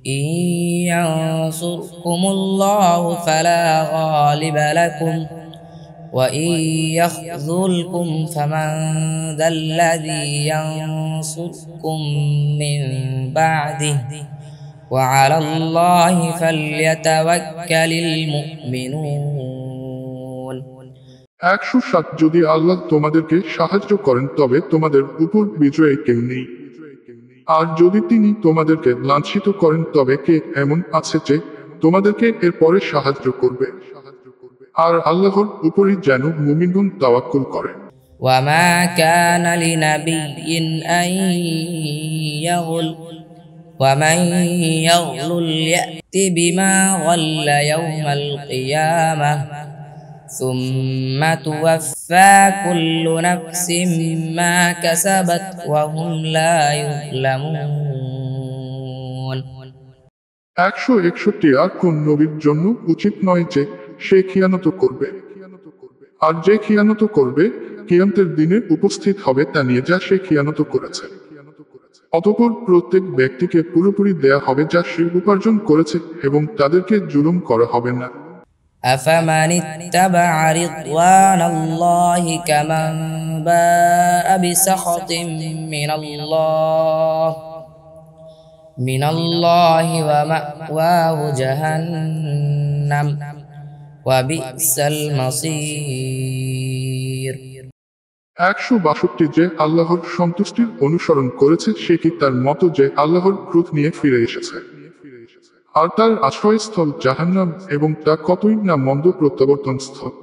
إن ينصركم الله فلا غالب لكم وإن يخذلكم فمن ذا الذي ينصركم من بعده وعلى الله فليتوكل المؤمنون 107 যদি আল্লাহ তোমাদেরকে সাহায্য করেন তবে তোমাদের উপর বিজয়ী কেউ নেই। আর যদি তিনি তোমাদেরকে লাঞ্ছিত করেন তবে কে এমন আছে যে তোমাদেরকে এরপরে সাহায্য করবে? আর আল্লাহর উপরই যেন মুমিনগণ তাওয়াক্কুল করে। وما كان لنبي أن يغل ومن يغلل يأت بما غل يوم القيامة ثم توفى كل نفس ما كسبت وهم لا يظلمون 161 আর কোন নবীর জন্য উচিত নয় যে সে খিয়ানত করবে, আর যে খিয়ানত করবে কিয়ামতের দিনে উপস্থিত হবে তা নিয়ে যা সে খিয়ানত করেছে। অতঃপর প্রত্যেক ব্যক্তিকে পুরোপুরি দেয়া হবে যা সে উপার্জন করেছে এবং তাদেরকে জুলুম করা হবে না। أفمن اتبع رضوان الله كمن باء بسخط من الله ومأواه جهنم وبئس المصير 162 যে আল্লাহর সন্তুষ্টির অনুসরণ করেছে সে কি তার মতো যে আল্লাহর ক্রোধ নিয়ে ফিরে এসেছে? আর তার আশ্রয়স্থল জাহান্নাম এবং তা কতই না মন্দ প্রত্যাবর্তন স্থল।